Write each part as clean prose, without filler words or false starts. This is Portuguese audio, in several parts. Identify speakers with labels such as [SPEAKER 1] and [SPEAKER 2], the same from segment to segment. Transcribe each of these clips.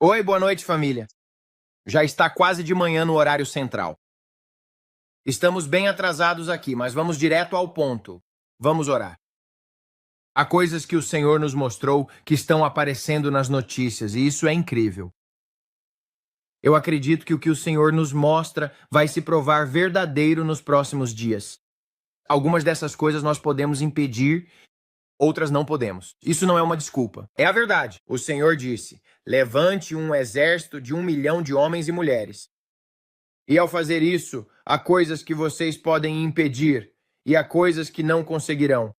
[SPEAKER 1] Oi, boa noite, família. Já está quase de manhã no horário central. Estamos bem atrasados aqui, mas vamos direto ao ponto. Vamos orar. Há coisas que o Senhor nos mostrou que estão aparecendo nas notícias, e isso é incrível. Eu acredito que o que o Senhor nos mostra vai se provar verdadeiro nos próximos dias. Algumas dessas coisas nós podemos impedir, outras não podemos. Isso não é uma desculpa. É a verdade. O Senhor disse: levante um exército de 1 milhão de homens e mulheres. E ao fazer isso, há coisas que vocês podem impedir e há coisas que não conseguirão.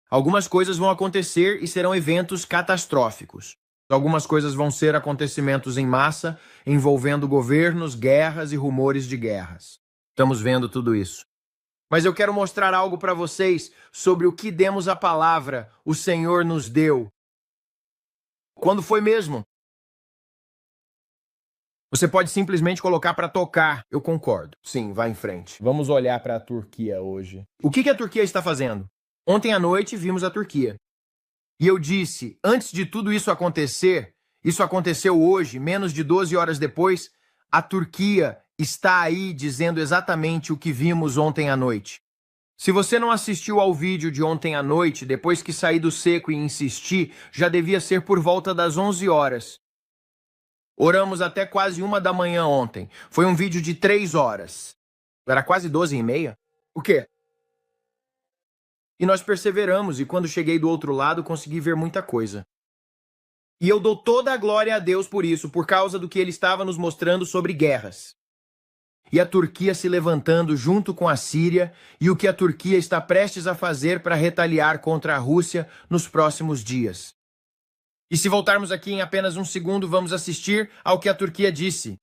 [SPEAKER 1] Algumas coisas vão acontecer e serão eventos catastróficos. Algumas coisas vão ser acontecimentos em massa, envolvendo governos, guerras e rumores de guerras. Estamos vendo tudo isso. Mas eu quero mostrar algo para vocês sobre o que demos a palavra, o Senhor nos deu. Quando foi mesmo? Você pode simplesmente colocar para tocar. Eu concordo. Sim, vá em frente. Vamos olhar para a Turquia hoje. O que a Turquia está fazendo? Ontem à noite vimos a Turquia. E eu disse, antes de tudo isso aconteceu hoje, menos de 12 horas depois, a Turquia está aí dizendo exatamente o que vimos ontem à noite. Se você não assistiu ao vídeo de ontem à noite, depois que saí do seco e insisti, já devia ser por volta das 11 horas. Oramos até quase 1 da manhã ontem. Foi um vídeo de 3 horas. Era quase 12h30? O quê? E nós perseveramos, e quando cheguei do outro lado, consegui ver muita coisa. E eu dou toda a glória a Deus por isso, por causa do que Ele estava nos mostrando sobre guerras. E a Turquia se levantando junto com a Síria, e o que a Turquia está prestes a fazer para retaliar contra a Rússia nos próximos dias. E se voltarmos aqui em apenas um segundo, vamos assistir ao que a Turquia disse.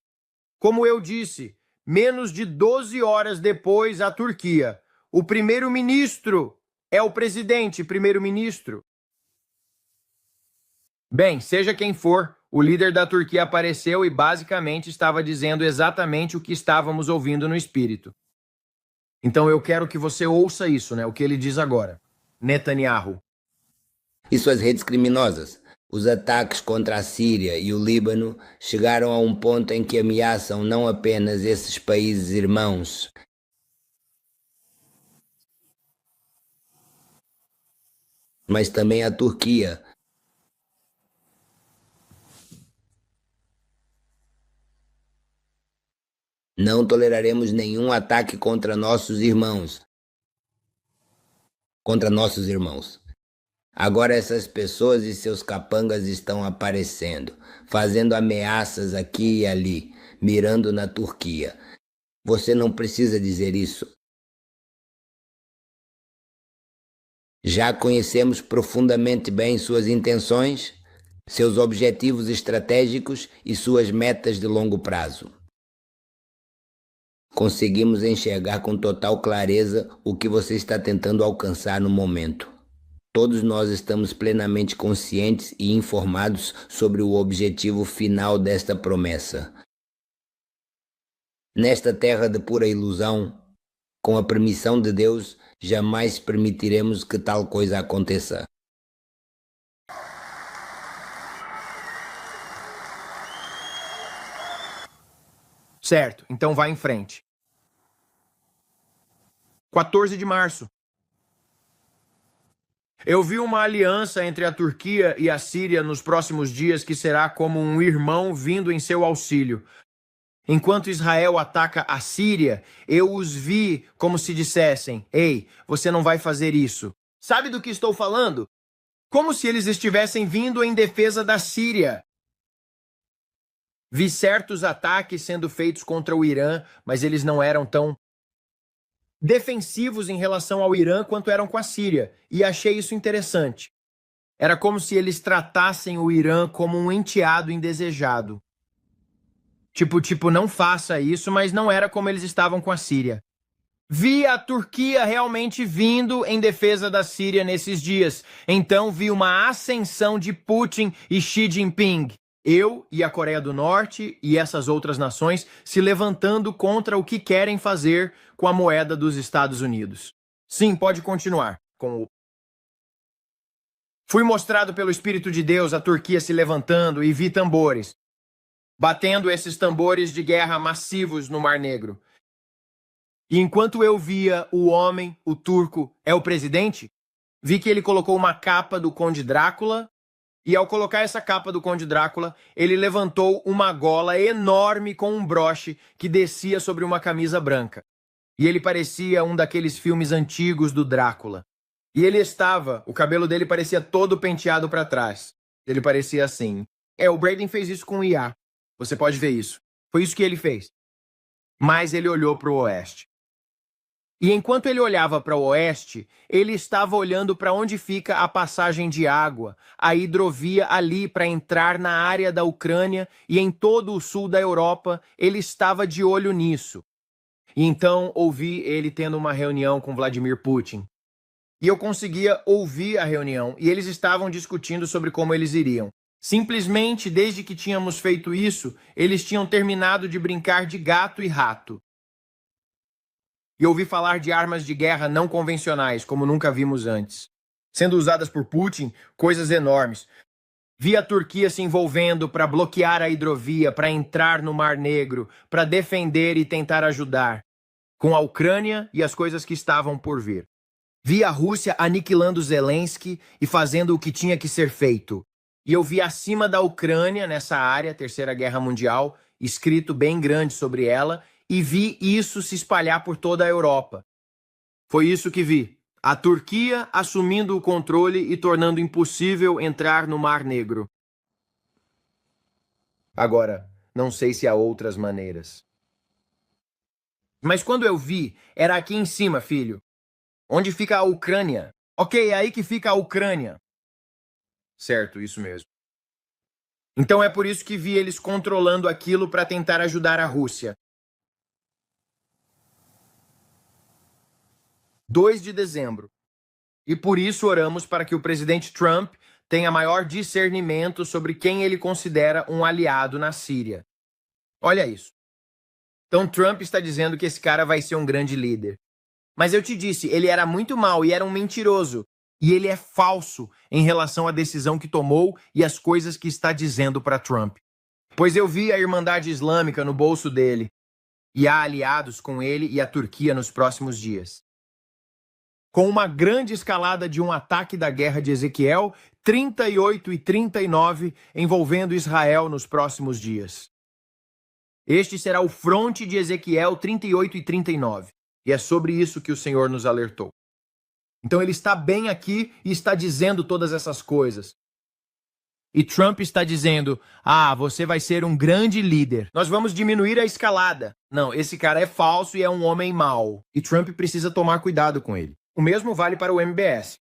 [SPEAKER 1] Como eu disse, menos de 12 horas depois, a Turquia, o primeiro-ministro é o presidente, primeiro-ministro. Bem, seja quem for, o líder da Turquia apareceu e basicamente estava dizendo exatamente o que estávamos ouvindo no espírito. Então eu quero que você ouça isso, o que ele diz agora. Netanyahu.
[SPEAKER 2] E suas redes criminosas. Os ataques contra a Síria e o Líbano chegaram a um ponto em que ameaçam não apenas esses países irmãos, mas também a Turquia. Não toleraremos nenhum ataque contra nossos irmãos. Agora essas pessoas e seus capangas estão aparecendo, fazendo ameaças aqui e ali, mirando na Turquia. Você não precisa dizer isso. Já conhecemos profundamente bem suas intenções, seus objetivos estratégicos e suas metas de longo prazo. Conseguimos enxergar com total clareza o que você está tentando alcançar no momento. Todos nós estamos plenamente conscientes e informados sobre o objetivo final desta promessa. Nesta terra de pura ilusão, com a permissão de Deus, jamais permitiremos que tal coisa aconteça.
[SPEAKER 1] Certo, então vá em frente. 14 de março. Eu vi uma aliança entre a Turquia e a Síria nos próximos dias que será como um irmão vindo em seu auxílio. Enquanto Israel ataca a Síria, eu os vi como se dissessem: ei, você não vai fazer isso. Sabe do que estou falando? Como se eles estivessem vindo em defesa da Síria. Vi certos ataques sendo feitos contra o Irã, mas eles não eram tão defensivos em relação ao Irã quanto eram com a Síria, e achei isso interessante. Era como se eles tratassem o Irã como um enteado indesejado. Tipo, não faça isso, mas não era como eles estavam com a Síria. Vi a Turquia realmente vindo em defesa da Síria nesses dias. Então vi uma ascensão de Putin e Xi Jinping. Eu e a Coreia do Norte e essas outras nações se levantando contra o que querem fazer com a moeda dos Estados Unidos. Sim, pode continuar. Fui mostrado pelo Espírito de Deus a Turquia se levantando e vi tambores. batendo esses tambores de guerra massivos no Mar Negro. E enquanto eu via o homem, o turco, é o presidente, vi que ele colocou uma capa do Conde Drácula, e ao colocar essa capa do Conde Drácula, ele levantou uma gola enorme com um broche que descia sobre uma camisa branca. E ele parecia um daqueles filmes antigos do Drácula. E o cabelo dele parecia todo penteado para trás. Ele parecia assim. O Braden fez isso com o IA. Você pode ver isso. Foi isso que ele fez. Mas ele olhou para o oeste. E enquanto ele olhava para o oeste, ele estava olhando para onde fica a passagem de água, a hidrovia ali para entrar na área da Ucrânia e em todo o sul da Europa, ele estava de olho nisso. E então ouvi ele tendo uma reunião com Vladimir Putin. E eu conseguia ouvir a reunião, e eles estavam discutindo sobre como eles iriam. Simplesmente, desde que tínhamos feito isso, eles tinham terminado de brincar de gato e rato. E ouvi falar de armas de guerra não convencionais, como nunca vimos antes. Sendo usadas por Putin, coisas enormes. Vi a Turquia se envolvendo para bloquear a hidrovia, para entrar no Mar Negro, para defender e tentar ajudar, com a Ucrânia e as coisas que estavam por vir. Vi a Rússia aniquilando Zelensky e fazendo o que tinha que ser feito. E eu vi acima da Ucrânia, nessa área, Terceira Guerra Mundial, escrito bem grande sobre ela, e vi isso se espalhar por toda a Europa. Foi isso que vi. A Turquia assumindo o controle e tornando impossível entrar no Mar Negro. Agora, não sei se há outras maneiras. Mas quando eu vi, era aqui em cima, filho. Onde fica a Ucrânia? Ok, é aí que fica a Ucrânia. Certo, isso mesmo. Então é por isso que vi eles controlando aquilo para tentar ajudar a Rússia. 2 de dezembro. E por isso oramos para que o presidente Trump tenha maior discernimento sobre quem ele considera um aliado na Síria. Olha isso. Então Trump está dizendo que esse cara vai ser um grande líder. Mas eu te disse, ele era muito mau e era um mentiroso. E ele é falso em relação à decisão que tomou e às coisas que está dizendo para Trump. Pois eu vi a Irmandade Islâmica no bolso dele. E há aliados com ele e a Turquia nos próximos dias. Com uma grande escalada de um ataque da guerra de Ezequiel, 38 e 39, envolvendo Israel nos próximos dias. Este será o fronte de Ezequiel 38 e 39. E é sobre isso que o Senhor nos alertou. Então ele está bem aqui e está dizendo todas essas coisas. E Trump está dizendo, você vai ser um grande líder. Nós vamos diminuir a escalada. Não, esse cara é falso e é um homem mau. E Trump precisa tomar cuidado com ele. O mesmo vale para o MBS.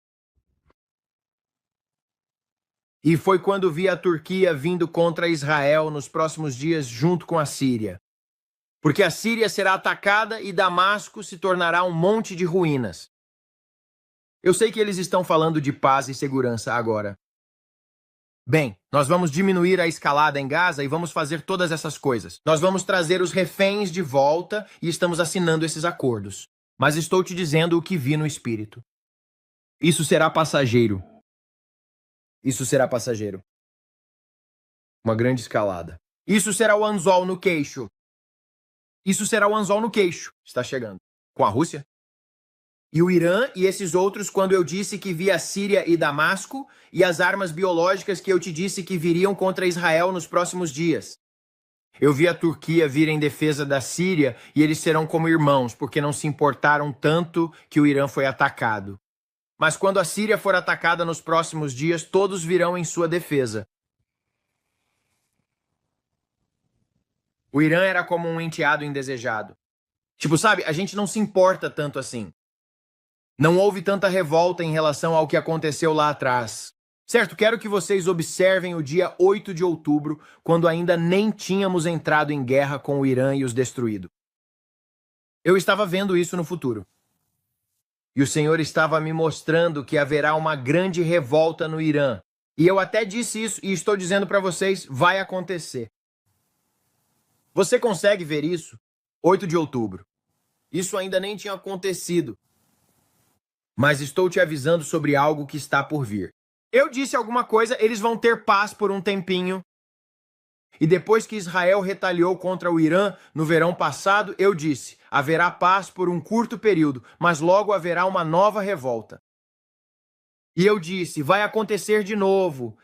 [SPEAKER 1] E foi quando vi a Turquia vindo contra Israel nos próximos dias junto com a Síria. Porque a Síria será atacada e Damasco se tornará um monte de ruínas. Eu sei que eles estão falando de paz e segurança agora. Bem, nós vamos diminuir a escalada em Gaza e vamos fazer todas essas coisas. Nós vamos trazer os reféns de volta e estamos assinando esses acordos. Mas estou te dizendo o que vi no Espírito. Isso será passageiro. Isso será passageiro. Uma grande escalada. Isso será o anzol no queixo. Isso será o anzol no queixo. Está chegando. Com a Rússia? E o Irã e esses outros quando eu disse que vi a Síria e Damasco e as armas biológicas que eu te disse que viriam contra Israel nos próximos dias. Eu vi a Turquia vir em defesa da Síria e eles serão como irmãos, porque não se importaram tanto que o Irã foi atacado. Mas quando a Síria for atacada nos próximos dias, todos virão em sua defesa. O Irã era como um enteado indesejado. Tipo, sabe, a gente não se importa tanto assim. Não houve tanta revolta em relação ao que aconteceu lá atrás. Certo, quero que vocês observem o dia 8 de outubro, quando ainda nem tínhamos entrado em guerra com o Irã e os destruído. Eu estava vendo isso no futuro. E o Senhor estava me mostrando que haverá uma grande revolta no Irã. E eu até disse isso e estou dizendo para vocês, vai acontecer. Você consegue ver isso? 8 de outubro. Isso ainda nem tinha acontecido. Mas estou te avisando sobre algo que está por vir. Eu disse alguma coisa, eles vão ter paz por um tempinho. E depois que Israel retaliou contra o Irã no verão passado, eu disse: haverá paz por um curto período, mas logo haverá uma nova revolta. E eu disse: vai acontecer de novo.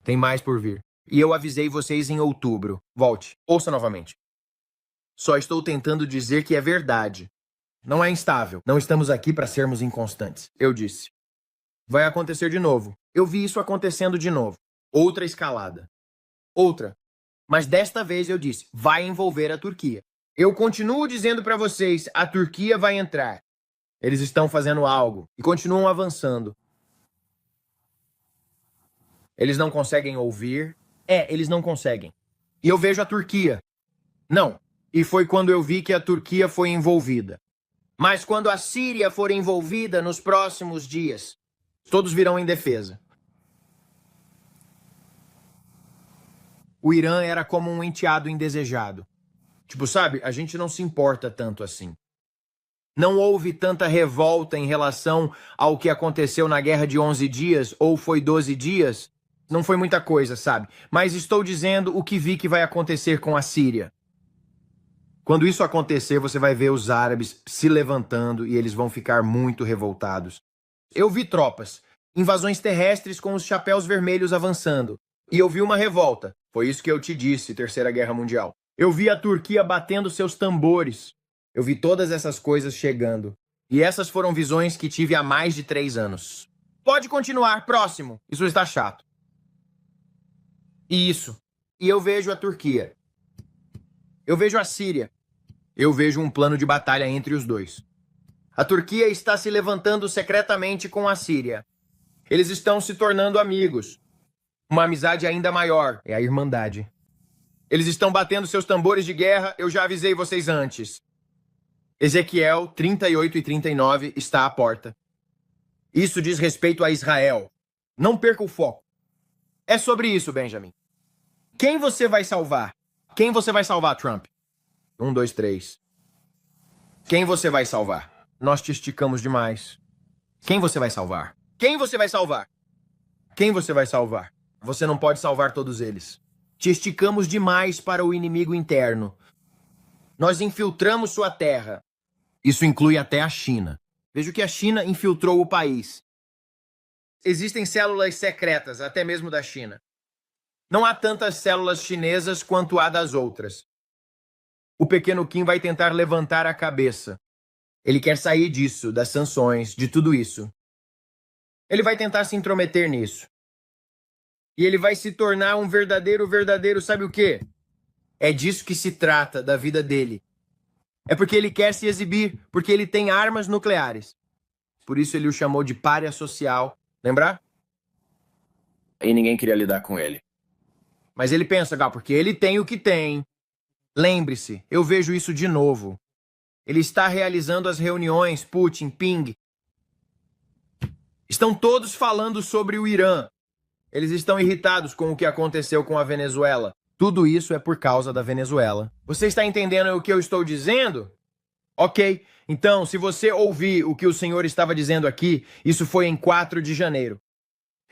[SPEAKER 1] Tem mais por vir. E eu avisei vocês em outubro. Volte, ouça novamente. Só estou tentando dizer que é verdade. Não é instável. Não estamos aqui para sermos inconstantes. Eu disse: vai acontecer de novo. Eu vi isso acontecendo de novo. Outra escalada. Outra. Mas desta vez eu disse: vai envolver a Turquia. Eu continuo dizendo para vocês: a Turquia vai entrar. Eles estão fazendo algo e continuam avançando. Eles não conseguem ouvir. Eles não conseguem. E eu vejo a Turquia. Não. E foi quando eu vi que a Turquia foi envolvida. Mas quando a Síria for envolvida nos próximos dias, todos virão em defesa. O Irã era como um enteado indesejado. Tipo, sabe, a gente não se importa tanto assim. Não houve tanta revolta em relação ao que aconteceu na Guerra de 11 dias, ou foi 12 dias. Não foi muita coisa, sabe? Mas estou dizendo o que vi que vai acontecer com a Síria. Quando isso acontecer, você vai ver os árabes se levantando e eles vão ficar muito revoltados. Eu vi tropas, invasões terrestres com os chapéus vermelhos avançando. E eu vi uma revolta. Foi isso que eu te disse, Terceira Guerra Mundial. Eu vi a Turquia batendo seus tambores. Eu vi todas essas coisas chegando. E essas foram visões que tive há mais de 3 anos. Pode continuar, próximo. Isso está chato. Isso. E eu vejo a Turquia. Eu vejo a Síria. Eu vejo um plano de batalha entre os dois. A Turquia está se levantando secretamente com a Síria. Eles estão se tornando amigos. Uma amizade ainda maior. É a irmandade. Eles estão batendo seus tambores de guerra, eu já avisei vocês antes. Ezequiel 38 e 39 está à porta. Isso diz respeito a Israel. Não perca o foco. É sobre isso, Benjamin. Quem você vai salvar? Quem você vai salvar, Trump? 1, 2, 3. Quem você vai salvar? Nós te esticamos demais. Quem você vai salvar? Quem você vai salvar? Quem você vai salvar? Você não pode salvar todos eles. Te esticamos demais para o inimigo interno. Nós infiltramos sua terra. Isso inclui até a China. Veja que a China infiltrou o país. Existem células secretas, até mesmo da China. Não há tantas células chinesas quanto há das outras. O pequeno Kim vai tentar levantar a cabeça. Ele quer sair disso, das sanções, de tudo isso. Ele vai tentar se intrometer nisso. E ele vai se tornar um verdadeiro, sabe o quê? É disso que se trata da vida dele. É porque ele quer se exibir, porque ele tem armas nucleares. Por isso ele o chamou de pária social. Lembrar? E ninguém queria lidar com ele. Mas ele pensa, porque ele tem o que tem. Lembre-se, eu vejo isso de novo. Ele está realizando as reuniões, Putin, Ping. Estão todos falando sobre o Irã. Eles estão irritados com o que aconteceu com a Venezuela. Tudo isso é por causa da Venezuela. Você está entendendo o que eu estou dizendo? Ok, então, se você ouvir o que o senhor estava dizendo aqui, isso foi em 4 de janeiro.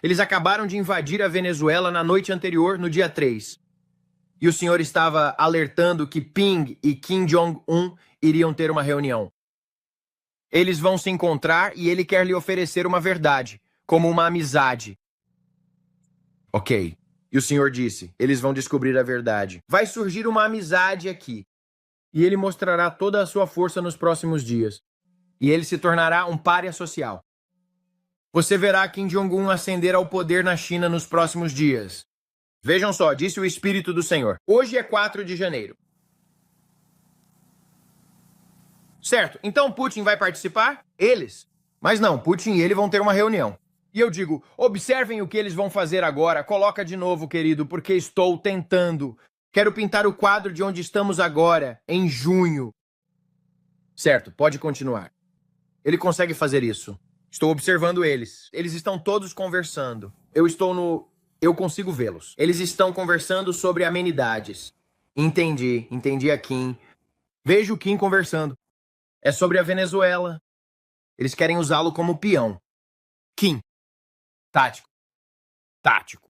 [SPEAKER 1] Eles acabaram de invadir a Venezuela na noite anterior, no dia 3. E o senhor estava alertando que Ping e Kim Jong-un iriam ter uma reunião. Eles vão se encontrar e ele quer lhe oferecer uma verdade, como uma amizade. Ok. E o senhor disse, eles vão descobrir a verdade. Vai surgir uma amizade aqui. E ele mostrará toda a sua força nos próximos dias. E ele se tornará um pária social. Você verá Kim Jong-un ascender ao poder na China nos próximos dias. Vejam só, disse o Espírito do Senhor. Hoje é 4 de janeiro. Certo, então Putin vai participar? Eles. Mas não, Putin e ele vão ter uma reunião. E eu digo, observem o que eles vão fazer agora. Coloca de novo, querido, porque estou tentando. Quero pintar o quadro de onde estamos agora, em junho. Certo, pode continuar. Ele consegue fazer isso. Estou observando eles. Eles estão todos conversando. Eu consigo vê-los. Eles estão conversando sobre amenidades. Entendi a Kim. Vejo o Kim conversando. É sobre a Venezuela. Eles querem usá-lo como peão. Kim. Tático.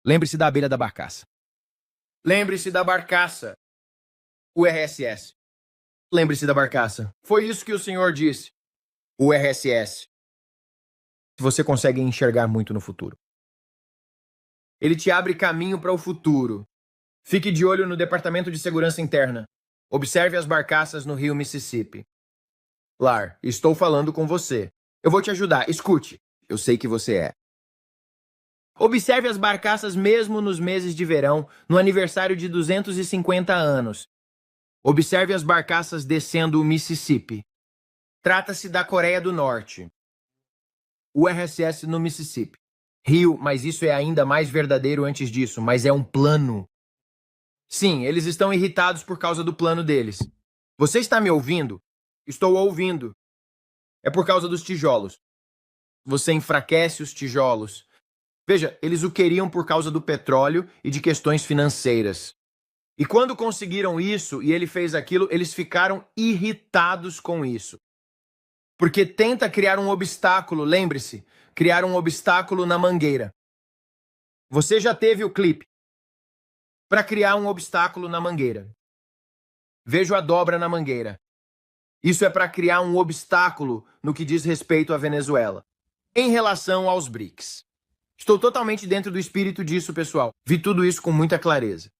[SPEAKER 1] Lembre-se da abelha da barcaça. Lembre-se da barcaça. O RSS. Lembre-se da barcaça. Foi isso que o senhor disse. O RSS. Você consegue enxergar muito no futuro. Ele te abre caminho para o futuro. Fique de olho no Departamento de Segurança Interna. Observe as barcaças no rio Mississippi. Lar, estou falando com você. Eu vou te ajudar. Escute. Eu sei que você é. Observe as barcaças mesmo nos meses de verão, no aniversário de 250 anos. Observe as barcaças descendo o Mississippi. Trata-se da Coreia do Norte. O RSS no Mississippi. Rio, mas isso é ainda mais verdadeiro antes disso, mas é um plano. Sim, eles estão irritados por causa do plano deles. Você está me ouvindo? Estou ouvindo. É por causa dos tijolos. Você enfraquece os tijolos. Veja, eles o queriam por causa do petróleo e de questões financeiras. E quando conseguiram isso e ele fez aquilo, eles ficaram irritados com isso. Porque tenta criar um obstáculo, lembre-se, criar um obstáculo na mangueira. Você já teve o clipe para criar um obstáculo na mangueira. Vejo a dobra na mangueira. Isso é para criar um obstáculo no que diz respeito à Venezuela. Em relação aos BRICS. Estou totalmente dentro do espírito disso, pessoal. Vi tudo isso com muita clareza.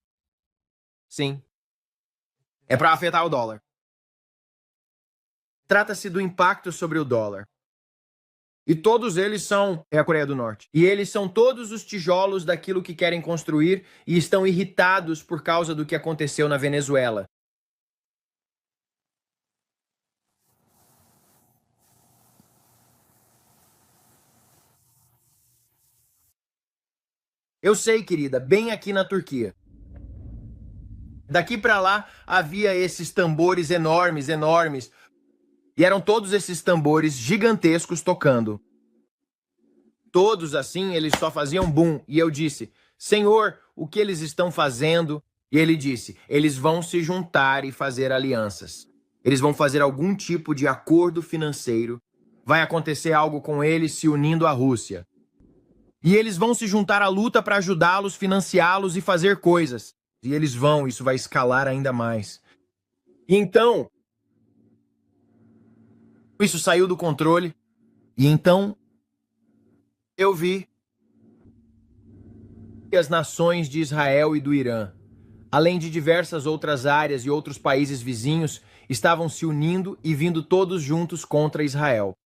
[SPEAKER 1] Sim. É para afetar o dólar. Trata-se do impacto sobre o dólar. E todos eles são a Coreia do Norte. E eles são todos os tijolos daquilo que querem construir e estão irritados por causa do que aconteceu na Venezuela. Eu sei, querida, bem aqui na Turquia. Daqui para lá havia esses tambores enormes, enormes. E eram todos esses tambores gigantescos tocando. Todos assim, eles só faziam bum. E eu disse, Senhor, o que eles estão fazendo? E ele disse, eles vão se juntar e fazer alianças. Eles vão fazer algum tipo de acordo financeiro. Vai acontecer algo com eles se unindo à Rússia. E eles vão se juntar à luta para ajudá-los, financiá-los e fazer coisas. E eles vão, isso vai escalar ainda mais. E então, isso saiu do controle. E então, eu vi que as nações de Israel e do Irã, além de diversas outras áreas e outros países vizinhos, estavam se unindo e vindo todos juntos contra Israel.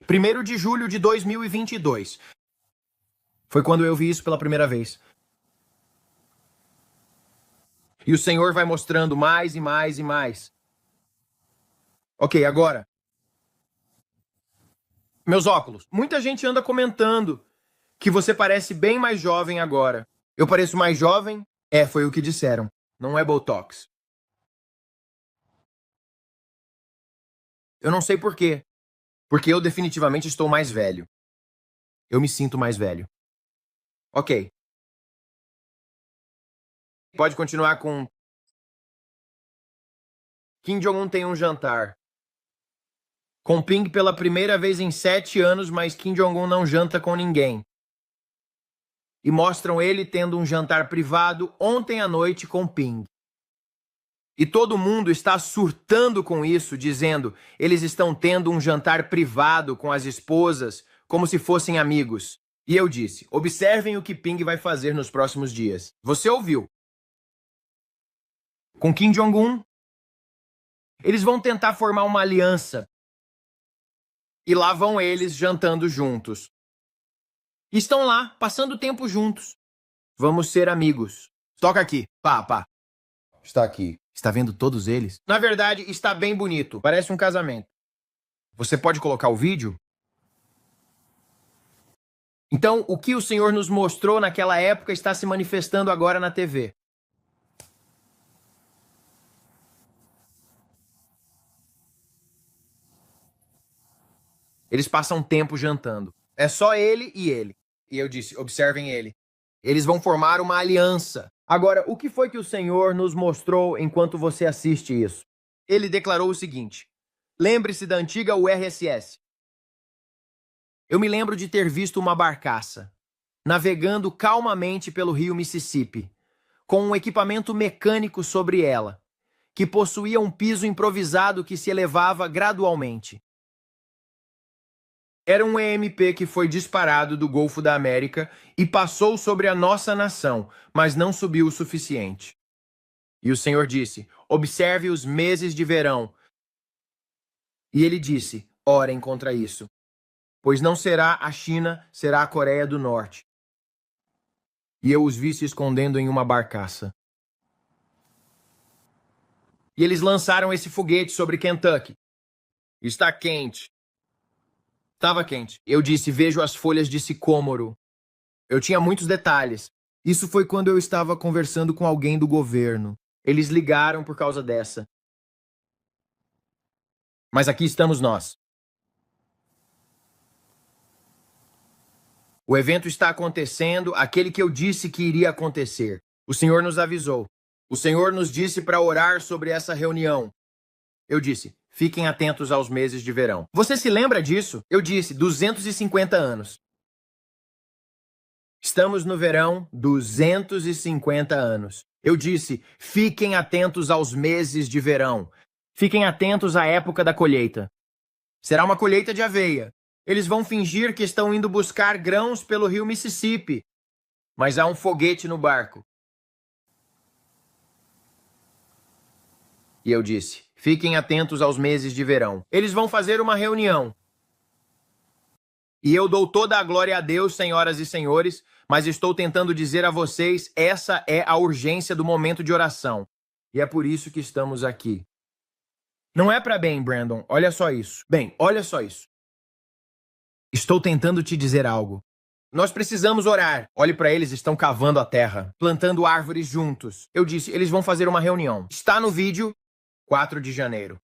[SPEAKER 1] 1º de julho de 2022. Foi quando eu vi isso pela primeira vez. E o Senhor vai mostrando mais e mais e mais. Ok, agora. Meus óculos. Muita gente anda comentando que você parece bem mais jovem agora. Eu pareço mais jovem? É, foi o que disseram. Não é Botox. Eu não sei por quê. Porque eu definitivamente estou mais velho. Eu me sinto mais velho. Ok. Pode continuar com... Kim Jong-un tem um jantar. Com Ping pela primeira vez em 7 anos, mas Kim Jong-un não janta com ninguém. E mostram ele tendo um jantar privado ontem à noite com Ping. E todo mundo está surtando com isso, dizendo eles estão tendo um jantar privado com as esposas, como se fossem amigos. E eu disse, observem o que Ping vai fazer nos próximos dias. Você ouviu? Com Kim Jong-un, eles vão tentar formar uma aliança. E lá vão eles jantando juntos. Estão lá, passando tempo juntos. Vamos ser amigos. Toca aqui, pá. Está aqui. Está vendo todos eles? Na verdade, está bem bonito. Parece um casamento. Você pode colocar o vídeo? Então, o que o Senhor nos mostrou naquela época está se manifestando agora na TV. Eles passam tempo jantando. É só ele e ele. E eu disse, observem ele. Eles vão formar uma aliança. Agora, o que foi que o Senhor nos mostrou enquanto você assiste isso? Ele declarou o seguinte, lembre-se da antiga URSS. Eu me lembro de ter visto uma barcaça. navegando calmamente pelo rio Mississippi, com um equipamento mecânico sobre ela, que possuía um piso improvisado que se elevava gradualmente. Era um EMP que foi disparado do Golfo da América e passou sobre a nossa nação, mas não subiu o suficiente. E o Senhor disse: observe os meses de verão. E ele disse: orem contra isso, pois não será a China, será a Coreia do Norte. E eu os vi se escondendo em uma barcaça. E eles lançaram esse foguete sobre Kentucky. Está quente. Estava quente. Eu disse: vejo as folhas de sicômoro. Eu tinha muitos detalhes. Isso foi quando eu estava conversando com alguém do governo. Eles ligaram por causa dessa. Mas aqui estamos nós. O evento está acontecendo, aquele que eu disse que iria acontecer. O Senhor nos avisou. O Senhor nos disse para orar sobre essa reunião. Eu disse: fiquem atentos aos meses de verão. Você se lembra disso? Eu disse: 250 anos. Estamos no verão, 250 anos. Eu disse: fiquem atentos aos meses de verão. Fiquem atentos à época da colheita. Será uma colheita de aveia. Eles vão fingir que estão indo buscar grãos pelo rio Mississippi. Mas há um foguete no barco. E eu disse: fiquem atentos aos meses de verão. Eles vão fazer uma reunião. E eu dou toda a glória a Deus, senhoras e senhores, mas estou tentando dizer a vocês, essa é a urgência do momento de oração. E é por isso que estamos aqui. Não é para bem, Brandon. Olha só isso. Bem, olha só isso. Estou tentando te dizer algo. Nós precisamos orar. Olhe para eles, estão cavando a terra, plantando árvores juntos. Eu disse: eles vão fazer uma reunião. Está no vídeo, 4 de janeiro.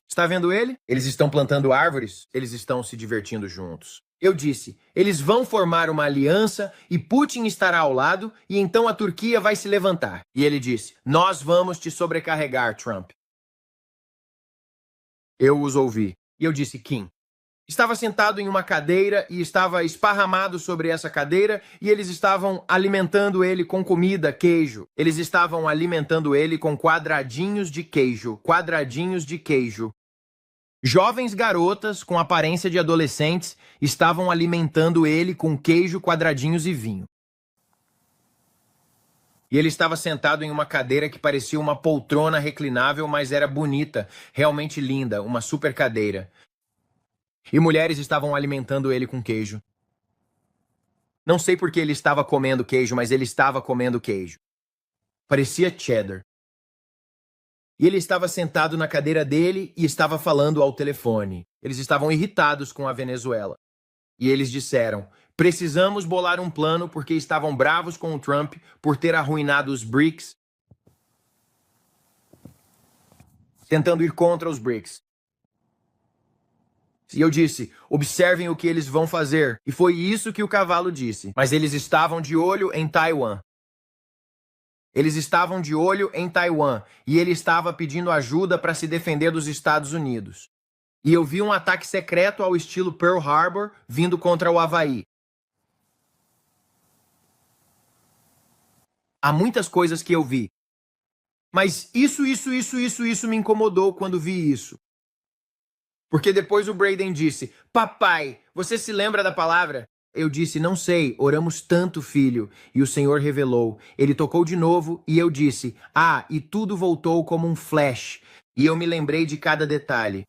[SPEAKER 1] Está vendo ele? Eles estão plantando árvores, eles estão se divertindo juntos. Eu disse: eles vão formar uma aliança e Putin estará ao lado e então a Turquia vai se levantar. E ele disse: nós vamos te sobrecarregar, Trump. Eu os ouvi. E eu disse: Kim. Estava sentado em uma cadeira e estava esparramado sobre essa cadeira e eles estavam alimentando ele com comida, queijo. Eles estavam alimentando ele com quadradinhos de queijo. Quadradinhos de queijo. Jovens garotas com aparência de adolescentes estavam alimentando ele com queijo, quadradinhos e vinho. E ele estava sentado em uma cadeira que parecia uma poltrona reclinável, mas era bonita, realmente linda, uma super cadeira. E mulheres estavam alimentando ele com queijo. Não sei por que ele estava comendo queijo, mas ele estava comendo queijo. Parecia cheddar. E ele estava sentado na cadeira dele e estava falando ao telefone. Eles estavam irritados com a Venezuela. E eles disseram: precisamos bolar um plano porque estavam bravos com o Trump por ter arruinado os BRICS, tentando ir contra os BRICS. E eu disse: observem o que eles vão fazer. E foi isso que o cavalo disse. Mas eles estavam de olho em Taiwan. Eles estavam de olho em Taiwan e ele estava pedindo ajuda para se defender dos Estados Unidos. E eu vi um ataque secreto ao estilo Pearl Harbor vindo contra o Havaí. Há muitas coisas que eu vi. Mas isso me incomodou quando vi isso. Porque depois o Braden disse: papai, você se lembra da palavra? Eu disse: não sei, oramos tanto, filho. E o Senhor revelou. Ele tocou de novo e eu disse: ah, e tudo voltou como um flash. E eu me lembrei de cada detalhe.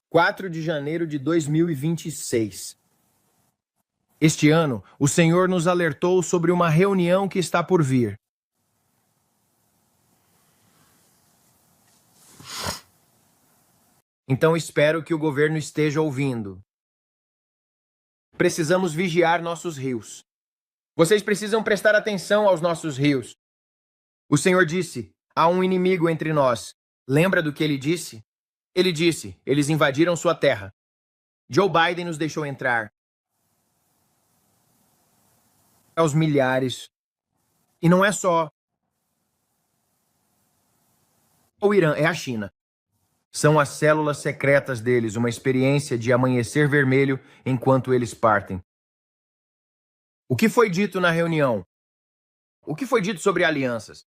[SPEAKER 1] 4 de janeiro de 2026. Este ano, o Senhor nos alertou sobre uma reunião que está por vir. Então espero que o governo esteja ouvindo. Precisamos vigiar nossos rios. Vocês precisam prestar atenção aos nossos rios. O Senhor disse: há um inimigo entre nós. Lembra do que ele disse? Ele disse: eles invadiram sua terra. Joe Biden nos deixou entrar. Aos milhares. E não é só O Irã é a China. São as células secretas deles, uma experiência de amanhecer vermelho enquanto eles partem. O que foi dito na reunião? O que foi dito sobre alianças?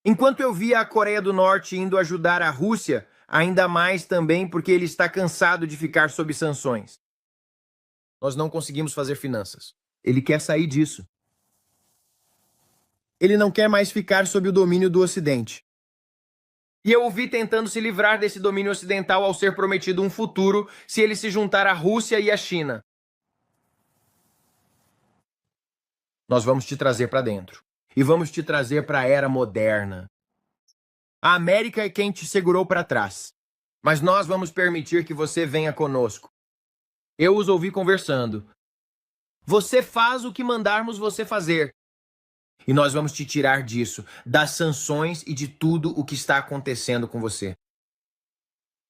[SPEAKER 1] Enquanto eu via a Coreia do Norte indo ajudar a Rússia, ainda mais também porque ele está cansado de ficar sob sanções. Nós não conseguimos fazer finanças. Ele quer sair disso. Ele não quer mais ficar sob o domínio do Ocidente. E eu o vi tentando se livrar desse domínio ocidental ao ser prometido um futuro se ele se juntar à Rússia e à China. Nós vamos te trazer para dentro. E vamos te trazer para a era moderna. A América é quem te segurou para trás. Mas nós vamos permitir que você venha conosco. Eu os ouvi conversando. Você faz o que mandarmos você fazer. E nós vamos te tirar disso, das sanções e de tudo o que está acontecendo com você.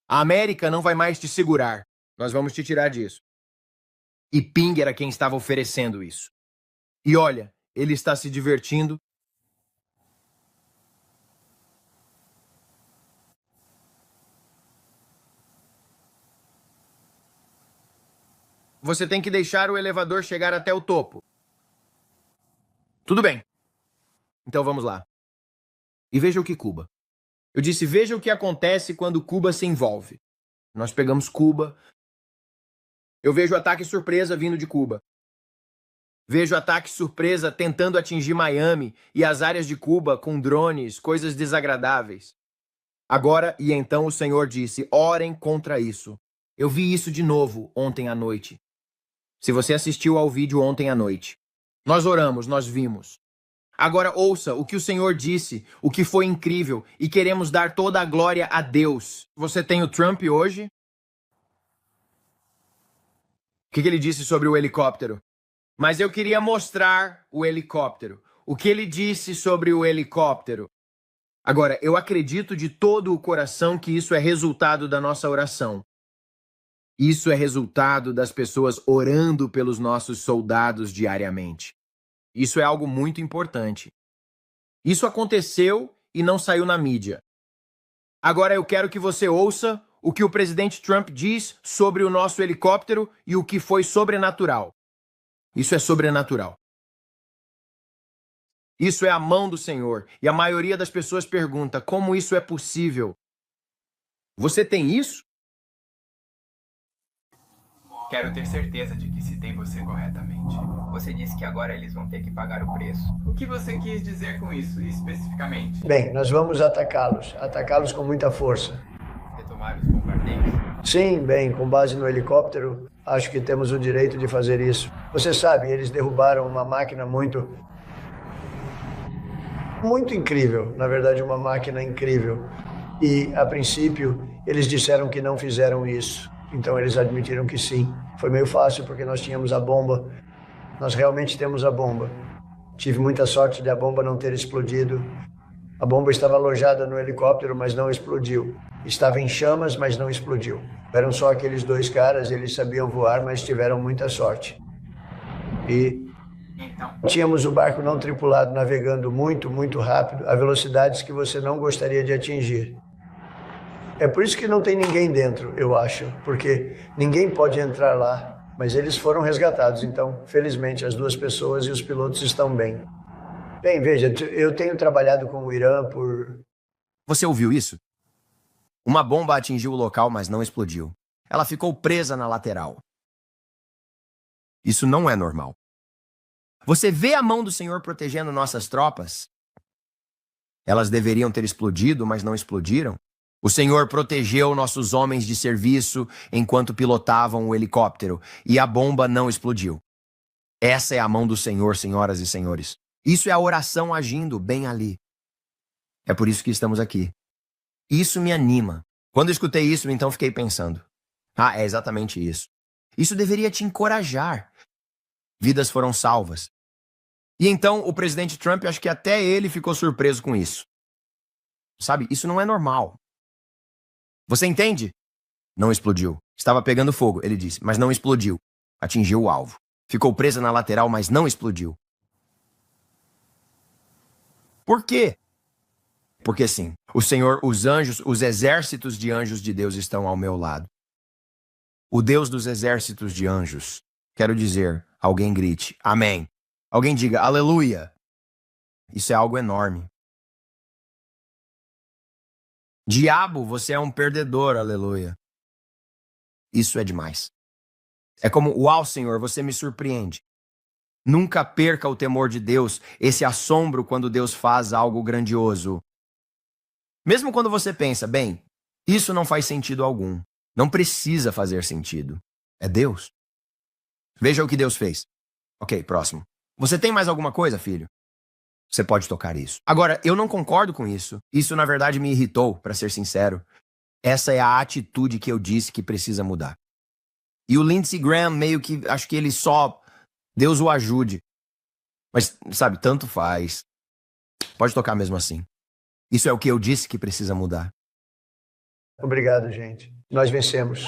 [SPEAKER 1] A América não vai mais te segurar. Nós vamos te tirar disso. E Ping era quem estava oferecendo isso. E olha, ele está se divertindo. Você tem que deixar o elevador chegar até o topo. Tudo bem. Então vamos lá. E veja o que Cuba. Eu disse, veja o que acontece quando Cuba se envolve. Nós pegamos Cuba. Eu vejo ataque surpresa vindo de Cuba. Vejo ataque surpresa tentando atingir Miami e as áreas de Cuba com drones, coisas desagradáveis. Agora e então o Senhor disse, orem contra isso. Eu vi isso de novo ontem à noite. Se você assistiu ao vídeo ontem à noite. Nós oramos, nós vimos. Agora ouça o que o Senhor disse, o que foi incrível, e queremos dar toda a glória a Deus. Você tem o Trump hoje? O que ele disse sobre o helicóptero? Mas eu queria mostrar o helicóptero. O que ele disse sobre o helicóptero? Agora, eu acredito de todo o coração que isso é resultado da nossa oração. Isso é resultado das pessoas orando pelos nossos soldados diariamente. Isso é algo muito importante. Isso aconteceu e não saiu na mídia. Agora eu quero que você ouça o que o presidente Trump diz sobre o nosso helicóptero e o que foi sobrenatural. Isso é sobrenatural. Isso é a mão do Senhor. E a maioria das pessoas pergunta, como isso é possível? Você tem isso?
[SPEAKER 3] Quero ter certeza de que citei você corretamente. Você disse que agora eles vão ter que pagar o preço. O que você quis dizer com isso, especificamente?
[SPEAKER 4] Bem, nós vamos atacá-los com muita força.
[SPEAKER 3] Retomar os bombardeios?
[SPEAKER 4] Sim, bem, com base no helicóptero, acho que temos o direito de fazer isso. Você sabe, eles derrubaram uma máquina muito incrível, na verdade uma máquina incrível. E, a princípio, eles disseram que não fizeram isso. Então eles admitiram que sim. Foi meio fácil porque nós tínhamos a bomba. Nós realmente temos a bomba. Tive muita sorte de a bomba não ter explodido. A bomba estava alojada no helicóptero, mas não explodiu. Estava em chamas, mas não explodiu. Eram só aqueles dois caras, eles sabiam voar, mas tiveram muita sorte. E tínhamos o barco não tripulado navegando muito, muito rápido, a velocidades que você não gostaria de atingir. É por isso que não tem ninguém dentro, eu acho, porque ninguém pode entrar lá, mas eles foram resgatados, então, felizmente, as duas pessoas e os pilotos estão bem. Bem, veja, eu tenho trabalhado com o Irã por...
[SPEAKER 1] Você ouviu isso? Uma bomba atingiu o local, mas não explodiu. Ela ficou presa na lateral. Isso não é normal. Você vê a mão do Senhor protegendo nossas tropas? Elas deveriam ter explodido, mas não explodiram. O Senhor protegeu nossos homens de serviço enquanto pilotavam o helicóptero e a bomba não explodiu. Essa é a mão do Senhor, senhoras e senhores. Isso é a oração agindo bem ali. É por isso que estamos aqui. Isso me anima. Quando eu escutei isso, então fiquei pensando. É exatamente isso. Isso deveria te encorajar. Vidas foram salvas. E então o presidente Trump, acho que até ele ficou surpreso com isso. Sabe, isso não é normal. Você entende? Não explodiu. Estava pegando fogo, ele disse, mas não explodiu. Atingiu o alvo. Ficou presa na lateral, mas não explodiu. Por quê? Porque sim, o Senhor, os anjos, os exércitos de anjos de Deus estão ao meu lado. O Deus dos exércitos de anjos. Quero dizer, alguém grite, amém. Alguém diga, aleluia. Isso é algo enorme. Diabo, você é um perdedor, aleluia. Isso é demais. É como, uau, Senhor, você me surpreende. Nunca perca o temor de Deus, esse assombro quando Deus faz algo grandioso. Mesmo quando você pensa, bem, isso não faz sentido algum. Não precisa fazer sentido. É Deus. Veja o que Deus fez. Ok, próximo. Você tem mais alguma coisa, filho? Você pode tocar isso. Agora, eu não concordo com isso. Isso, na verdade, me irritou, para ser sincero. Essa é a atitude que eu disse que precisa mudar. E o Lindsey Graham, meio que, acho que ele só... Deus o ajude. Mas, sabe, tanto faz. Pode tocar mesmo assim. Isso é o que eu disse que precisa mudar.
[SPEAKER 4] Obrigado, gente. Nós vencemos.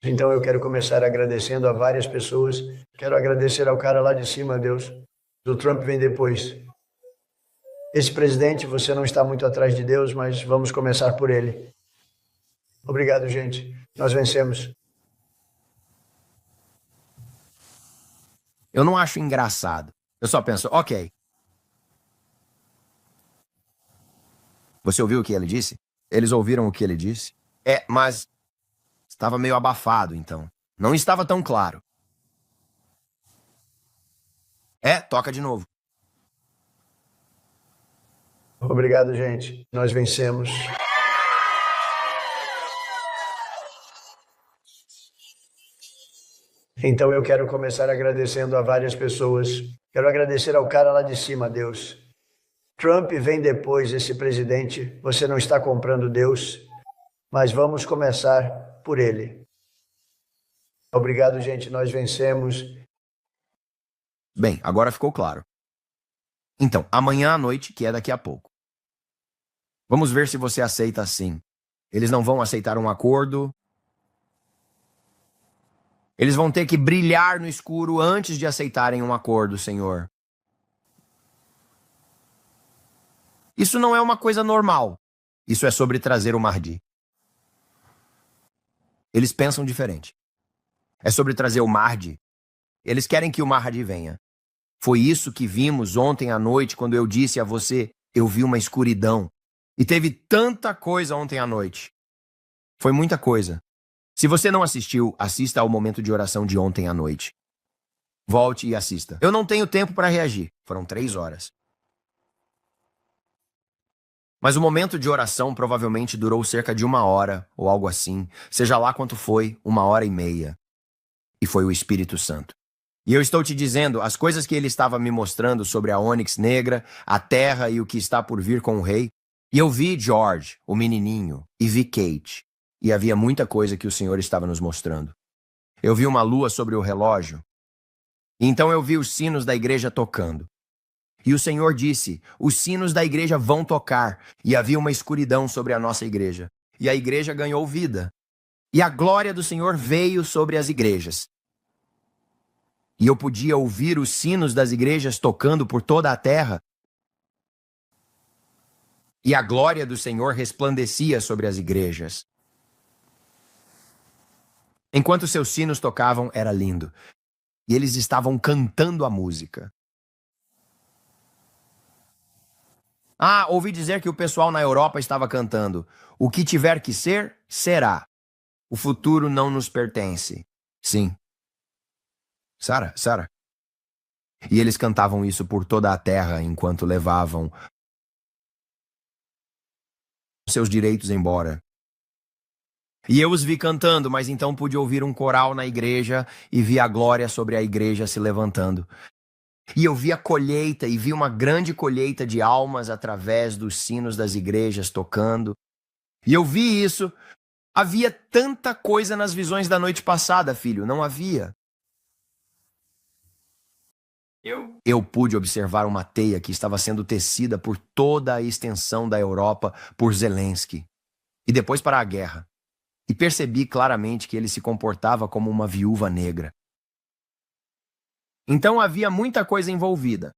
[SPEAKER 4] Então eu quero começar agradecendo a várias pessoas. Quero agradecer ao cara lá de cima, Deus. O Trump vem depois. Esse presidente, você não está muito atrás de Deus, mas vamos começar por ele. Obrigado, gente. Nós vencemos.
[SPEAKER 1] Eu não acho engraçado. Eu só penso, ok. Você ouviu o que ele disse? Eles ouviram o que ele disse? Mas estava meio abafado, então. Não estava tão claro. Toca de novo.
[SPEAKER 4] Obrigado, gente. Nós vencemos. Então eu quero começar agradecendo a várias pessoas. Quero agradecer ao cara lá de cima, Deus. Trump vem depois, esse presidente. Você não está comprando Deus, mas vamos começar por ele. Obrigado, gente. Nós vencemos.
[SPEAKER 1] Bem, agora ficou claro. Então, amanhã à noite, que é daqui a pouco. Vamos ver se você aceita assim. Eles não vão aceitar um acordo. Eles vão ter que brilhar no escuro antes de aceitarem um acordo, Senhor. Isso não é uma coisa normal. Isso é sobre trazer o Mahdi. Eles pensam diferente. É sobre trazer o Mahdi. Eles querem que o Mahdi venha. Foi isso que vimos ontem à noite quando eu disse a você, eu vi uma escuridão. E teve tanta coisa ontem à noite. Foi muita coisa. Se você não assistiu, assista ao momento de oração de ontem à noite. Volte e assista. Eu não tenho tempo para reagir. Foram 3 horas. Mas o momento de oração provavelmente durou cerca de 1 hora, ou algo assim. Seja lá quanto foi, 1h30. E foi o Espírito Santo. E eu estou te dizendo, as coisas que ele estava me mostrando sobre a ônix negra, a terra e o que está por vir com o rei. E eu vi George, o menininho, e vi Kate. E havia muita coisa que o Senhor estava nos mostrando. Eu vi uma lua sobre o relógio. E então eu vi os sinos da igreja tocando. E o Senhor disse, os sinos da igreja vão tocar. E havia uma escuridão sobre a nossa igreja. E a igreja ganhou vida. E a glória do Senhor veio sobre as igrejas. E eu podia ouvir os sinos das igrejas tocando por toda a terra. E a glória do Senhor resplandecia sobre as igrejas. Enquanto seus sinos tocavam, era lindo. E eles estavam cantando a música. Ouvi dizer que o pessoal na Europa estava cantando. O que tiver que ser, será. O futuro não nos pertence. Sim. Sarah. E eles cantavam isso por toda a terra enquanto levavam seus direitos embora. E eu os vi cantando, mas então pude ouvir um coral na igreja e vi a glória sobre a igreja se levantando. E eu vi a colheita e vi uma grande colheita de almas através dos sinos das igrejas tocando. E eu vi isso. Havia tanta coisa nas visões da noite passada, filho, não havia. Eu pude observar uma teia que estava sendo tecida por toda a extensão da Europa por Zelensky. E depois para a guerra. E percebi claramente que ele se comportava como uma viúva negra. Então havia muita coisa envolvida.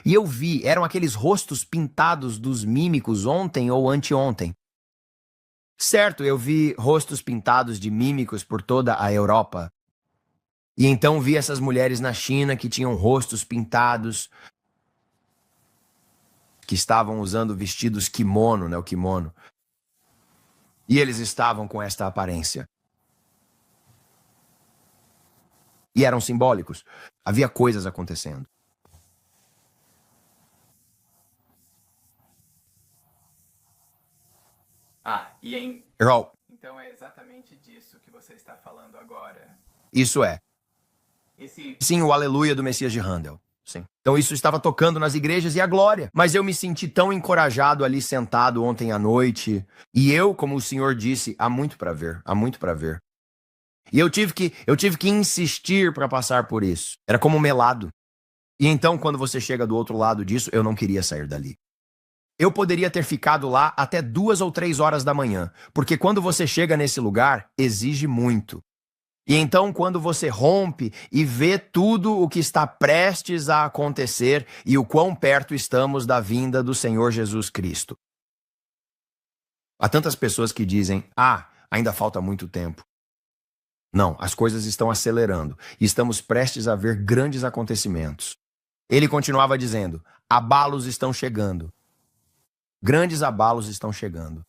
[SPEAKER 1] E eu vi, eram aqueles rostos pintados dos mímicos ontem ou anteontem. Certo, eu vi rostos pintados de mímicos por toda a Europa. E então vi essas mulheres na China que tinham rostos pintados, que estavam usando vestidos kimono, né, o kimono. E eles estavam com esta aparência. E eram simbólicos. Havia coisas acontecendo. Earl,
[SPEAKER 3] Então é exatamente disso que você está falando agora.
[SPEAKER 1] isso é. Sim, o Aleluia do Messias de Handel. Sim. Então isso estava tocando nas igrejas e a glória. Mas eu me senti tão encorajado ali sentado ontem à noite. E eu, como o senhor disse, há muito para ver, há muito para ver. E eu tive que insistir para passar por isso. Era como melado. E então, quando você chega do outro lado disso, eu não queria sair dali. Eu poderia ter ficado lá até 2 ou 3 horas da manhã, porque quando você chega nesse lugar, exige muito. E então, quando você rompe e vê tudo o que está prestes a acontecer e o quão perto estamos da vinda do Senhor Jesus Cristo. Há tantas pessoas que dizem, ainda falta muito tempo. Não, as coisas estão acelerando e estamos prestes a ver grandes acontecimentos. Ele continuava dizendo, abalos estão chegando. Grandes abalos estão chegando.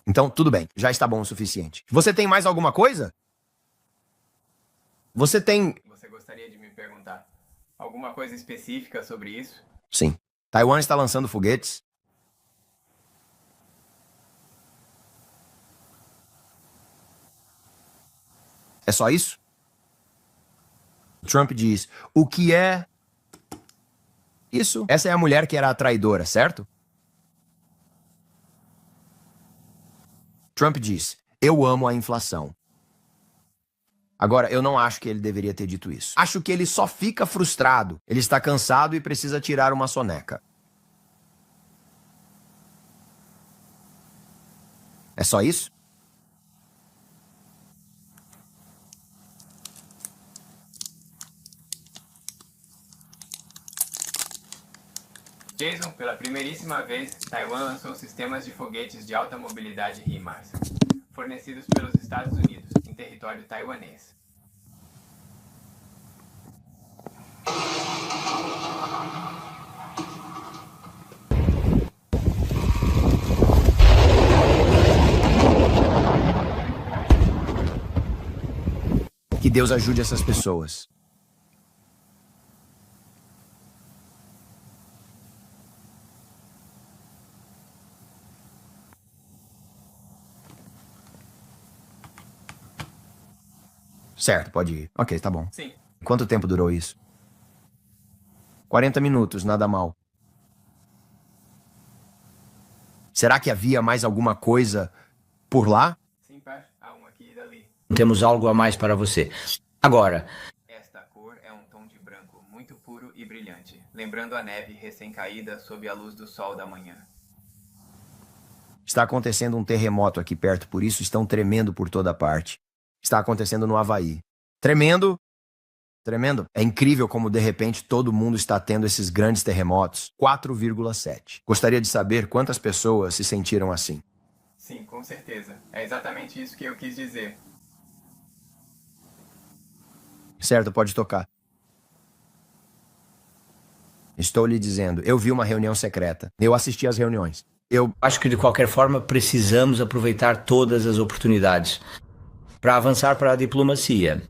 [SPEAKER 1] Então, tudo bem, já está bom o suficiente. Você tem mais alguma coisa? Você
[SPEAKER 3] gostaria de me perguntar alguma coisa específica sobre isso?
[SPEAKER 1] Sim. Taiwan está lançando foguetes. É só isso? Trump diz, o que é isso? Essa é a mulher que era a traidora, certo? Trump diz, eu amo a inflação. Agora, eu não acho que ele deveria ter dito isso. Acho que ele só fica frustrado. Ele está cansado e precisa tirar uma soneca. É só isso?
[SPEAKER 3] Jason, pela primeiríssima vez, Taiwan lançou sistemas de foguetes de alta mobilidade HIMARS, fornecidos pelos Estados Unidos, em território taiwanês.
[SPEAKER 1] Que Deus ajude essas pessoas. Certo, pode ir. Ok, tá bom.
[SPEAKER 3] Sim.
[SPEAKER 1] Quanto tempo durou isso? 40 minutos, nada mal. Será que havia mais alguma coisa por lá?
[SPEAKER 3] Sim, par. Há um aqui e dali.
[SPEAKER 2] Temos algo a mais para você. Agora,
[SPEAKER 3] Esta cor é um tom de branco muito puro e brilhante, lembrando a neve recém-caída sob a luz do sol da manhã.
[SPEAKER 1] Está acontecendo um terremoto aqui perto, por isso estão tremendo por toda parte. Está acontecendo no Havaí. Tremendo. Tremendo. É incrível como, de repente, todo mundo está tendo esses grandes terremotos. 4,7. Gostaria de saber quantas pessoas se sentiram assim.
[SPEAKER 3] Sim, com certeza. É exatamente isso que eu quis dizer.
[SPEAKER 1] Certo, pode tocar. Estou lhe dizendo, eu vi uma reunião secreta. Eu assisti às reuniões. Eu
[SPEAKER 2] acho que de qualquer forma precisamos aproveitar todas as oportunidades para avançar para a diplomacia.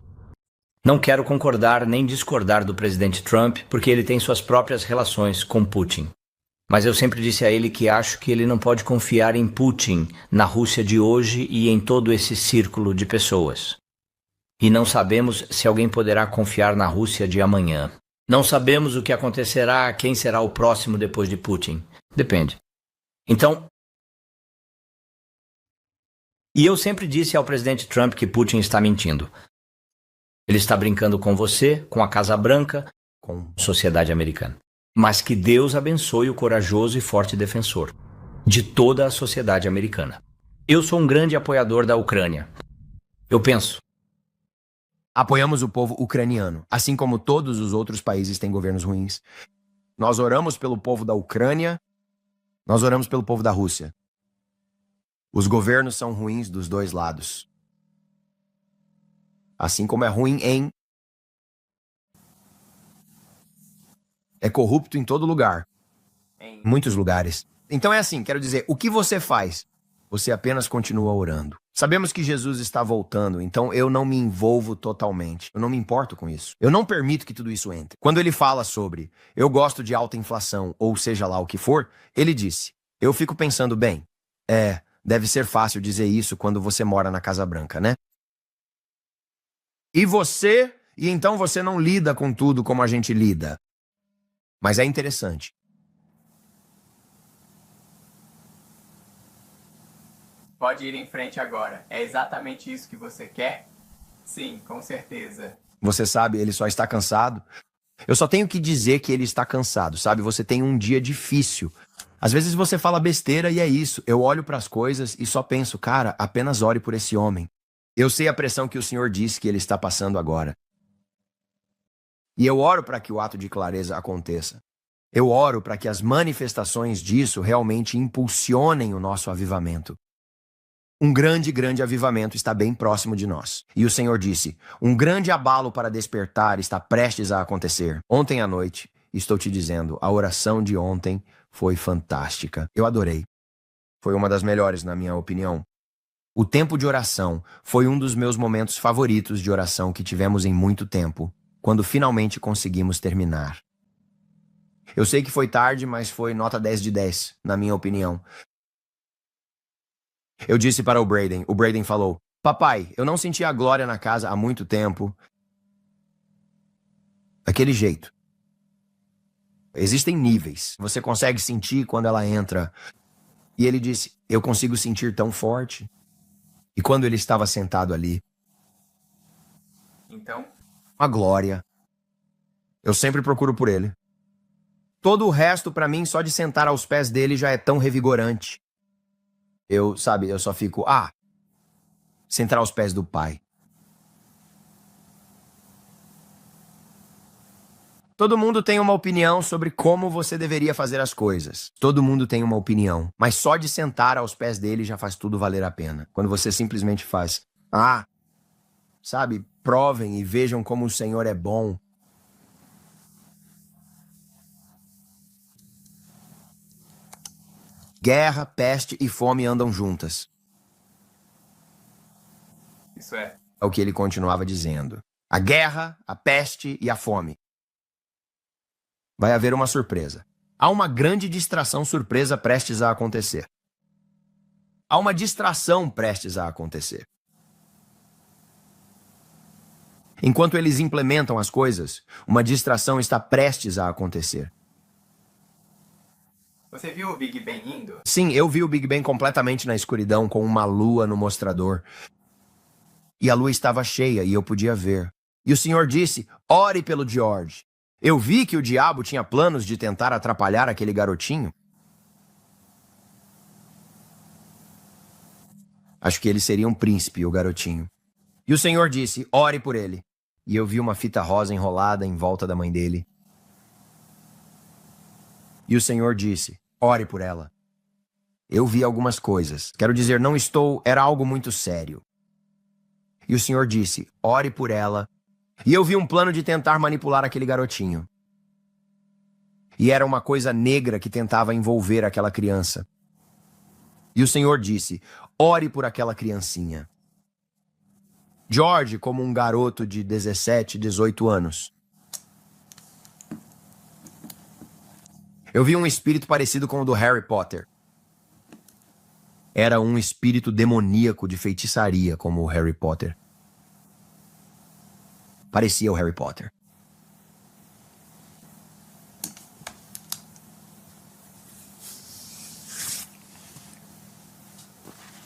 [SPEAKER 2] Não quero concordar nem discordar do presidente Trump, porque ele tem suas próprias relações com Putin. Mas eu sempre disse a ele que acho que ele não pode confiar em Putin, na Rússia de hoje e em todo esse círculo de pessoas. E não sabemos se alguém poderá confiar na Rússia de amanhã. Não sabemos o que acontecerá, quem será o próximo depois de Putin. Depende. Então, e eu sempre disse ao presidente Trump que Putin está mentindo. Ele está brincando com você, com a Casa Branca, com a sociedade americana. Mas que Deus abençoe o corajoso e forte defensor de toda a sociedade americana. Eu sou um grande apoiador da Ucrânia.
[SPEAKER 5] Eu penso.
[SPEAKER 1] Apoiamos o povo ucraniano, assim como todos os outros países têm governos ruins. Nós oramos pelo povo da Ucrânia, nós oramos pelo povo da Rússia. Os governos são ruins dos dois lados. Assim como é ruim é corrupto em todo lugar. Em muitos lugares. Então é assim, quero dizer, o que você faz? Você apenas continua orando. Sabemos que Jesus está voltando, então eu não me envolvo totalmente. Eu não me importo com isso. Eu não permito que tudo isso entre. Quando ele fala sobre eu gosto de alta inflação, ou seja lá o que for, ele disse, eu fico pensando, bem, deve ser fácil dizer isso quando você mora na Casa Branca, né? E então você não lida com tudo como a gente lida. Mas é interessante.
[SPEAKER 3] Pode ir em frente agora. É exatamente isso que você quer? Sim, com certeza.
[SPEAKER 1] Você sabe, ele só está cansado. Eu só tenho que dizer que ele está cansado, sabe? Você tem um dia difícil. Às vezes você fala besteira e é isso. Eu olho para as coisas e só penso, cara, apenas ore por esse homem. Eu sei a pressão que o Senhor disse que ele está passando agora. E eu oro para que o ato de clareza aconteça. Eu oro para que as manifestações disso realmente impulsionem o nosso avivamento. Um grande, grande avivamento está bem próximo de nós. E o Senhor disse, um grande abalo para despertar está prestes a acontecer. Ontem à noite, estou te dizendo, a oração de ontem foi fantástica. Eu adorei. Foi uma das melhores, na minha opinião. O tempo de oração foi um dos meus momentos favoritos de oração que tivemos em muito tempo, quando finalmente conseguimos terminar. Eu sei que foi tarde, mas foi nota 10 de 10, na minha opinião. Eu disse para o Braden falou, papai, eu não senti a glória na casa há muito tempo. Daquele jeito. Existem níveis. Você consegue sentir quando ela entra. E ele disse, eu consigo sentir tão forte. E quando ele estava sentado ali.
[SPEAKER 3] Então?
[SPEAKER 1] A glória. Eu sempre procuro por ele. Todo o resto, para mim, só de sentar aos pés dele já é tão revigorante. Eu só fico, sentar aos pés do Pai. Todo mundo tem uma opinião sobre como você deveria fazer as coisas. Todo mundo tem uma opinião. Mas só de sentar aos pés dele já faz tudo valer a pena. Quando você simplesmente faz, provem e vejam como o Senhor é bom. Guerra, peste e fome andam juntas.
[SPEAKER 3] Isso é.
[SPEAKER 1] É o que ele continuava dizendo. A guerra, a peste e a fome. Vai haver uma surpresa. Há uma grande distração surpresa prestes a acontecer. Há uma distração prestes a acontecer. Enquanto eles implementam as coisas, uma distração está prestes a acontecer.
[SPEAKER 3] Você viu o Big Ben indo?
[SPEAKER 1] Sim, eu vi o Big Ben completamente na escuridão com uma lua no mostrador. E a lua estava cheia e eu podia ver. E o Senhor disse, ore pelo George. Eu vi que o diabo tinha planos de tentar atrapalhar aquele garotinho. Acho que ele seria um príncipe, o garotinho. E o Senhor disse, ore por ele. E eu vi uma fita rosa enrolada em volta da mãe dele. E o Senhor disse, ore por ela. Eu vi algumas coisas. Quero dizer, era algo muito sério. E o Senhor disse, ore por ela. E eu vi um plano de tentar manipular aquele garotinho. E era uma coisa negra que tentava envolver aquela criança. E o Senhor disse, ore por aquela criancinha. George, como um garoto de 17, 18 anos. Eu vi um espírito parecido com o do Harry Potter. Era um espírito demoníaco de feitiçaria, como o Harry Potter. Parecia o Harry Potter.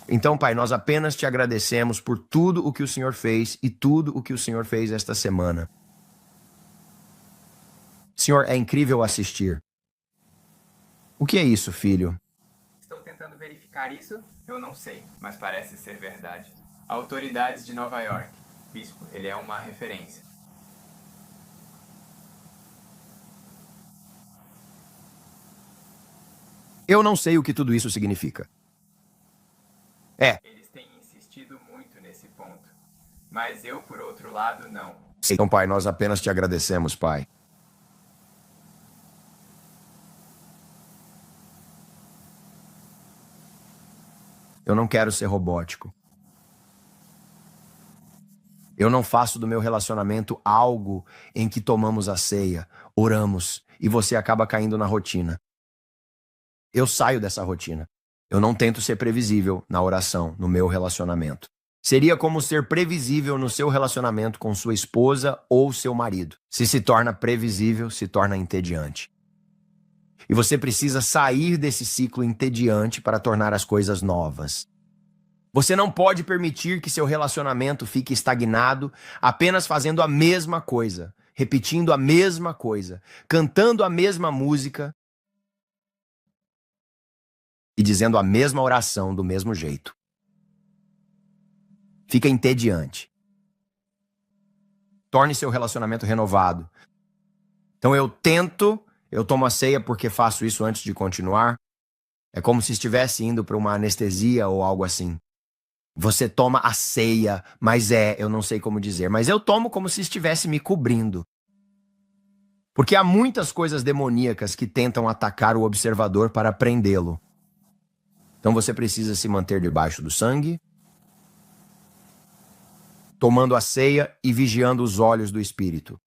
[SPEAKER 1] Então, Pai, nós apenas te agradecemos por tudo o que o Senhor fez e tudo o que o Senhor fez esta semana. Senhor, é incrível assistir. O que é isso, filho?
[SPEAKER 3] Estou tentando verificar isso? Eu não sei, mas parece ser verdade. Autoridades de Nova York. Bispo, ele é uma referência.
[SPEAKER 1] Eu não sei o que tudo isso significa.
[SPEAKER 3] Eles têm insistido muito nesse ponto. Mas eu, por outro lado, não.
[SPEAKER 1] Então, Pai, nós apenas te agradecemos, Pai. Eu não quero ser robótico. Eu não faço do meu relacionamento algo em que tomamos a ceia, oramos e você acaba caindo na rotina. Eu saio dessa rotina. Eu não tento ser previsível na oração, no meu relacionamento. Seria como ser previsível no seu relacionamento com sua esposa ou seu marido. Se torna previsível, se torna entediante. E você precisa sair desse ciclo entediante para tornar as coisas novas. Você não pode permitir que seu relacionamento fique estagnado apenas fazendo a mesma coisa, repetindo a mesma coisa, cantando a mesma música e dizendo a mesma oração do mesmo jeito. Fica entediante. Torne seu relacionamento renovado. Então eu tomo a ceia porque faço isso antes de continuar. É como se estivesse indo para uma anestesia ou algo assim. Você toma a ceia, mas eu não sei como dizer, mas eu tomo como se estivesse me cobrindo. Porque há muitas coisas demoníacas que tentam atacar o observador para prendê-lo. Então você precisa se manter debaixo do sangue, tomando a ceia e vigiando os olhos do espírito.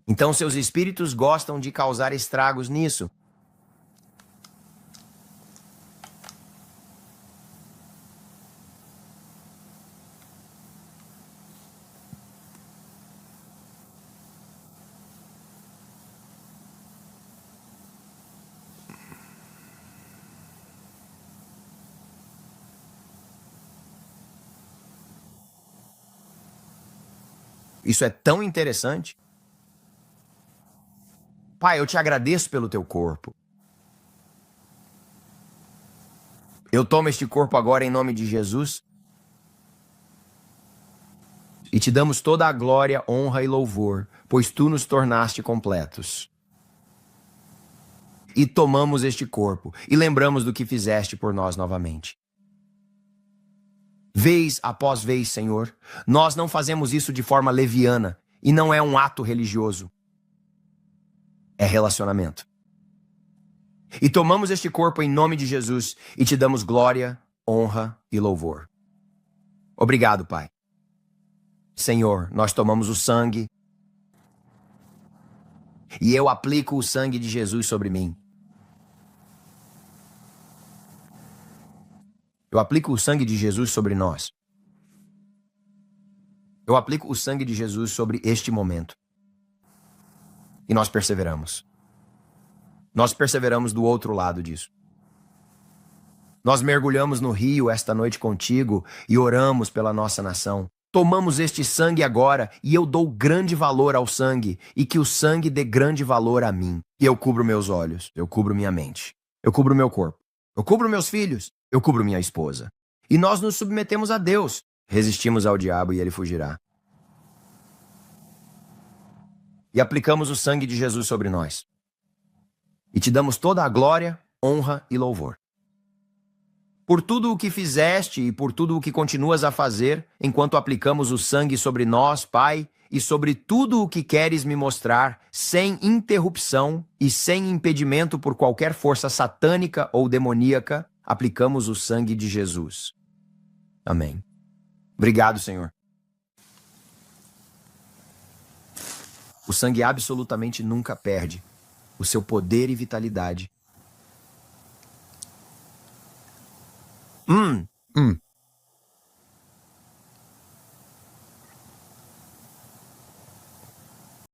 [SPEAKER 1] Então seus espíritos gostam de causar estragos nisso. Isso é tão interessante. Pai, eu te agradeço pelo teu corpo. Eu tomo este corpo agora em nome de Jesus e te damos toda a glória, honra e louvor, pois tu nos tornaste completos. E tomamos este corpo e lembramos do que fizeste por nós novamente. Vez após vez, Senhor, nós não fazemos isso de forma leviana e não é um ato religioso. É relacionamento. E tomamos este corpo em nome de Jesus e te damos glória, honra e louvor. Obrigado, Pai. Senhor, nós tomamos o sangue e eu aplico o sangue de Jesus sobre mim. Eu aplico o sangue de Jesus sobre nós. Eu aplico o sangue de Jesus sobre este momento. E nós perseveramos. Nós perseveramos do outro lado disso. Nós mergulhamos no rio esta noite contigo e oramos pela nossa nação. Tomamos este sangue agora e eu dou grande valor ao sangue e que o sangue dê grande valor a mim. E eu cubro meus olhos, eu cubro minha mente, eu cubro meu corpo, eu cubro meus filhos, eu cubro minha esposa. E nós nos submetemos a Deus. Resistimos ao diabo e ele fugirá. E aplicamos o sangue de Jesus sobre nós. E te damos toda a glória, honra e louvor. Por tudo o que fizeste e por tudo o que continuas a fazer, enquanto aplicamos o sangue sobre nós, Pai, e sobre tudo o que queres me mostrar, sem interrupção e sem impedimento por qualquer força satânica ou demoníaca, aplicamos o sangue de Jesus. Amém. Obrigado, Senhor. O sangue absolutamente nunca perde o seu poder e vitalidade.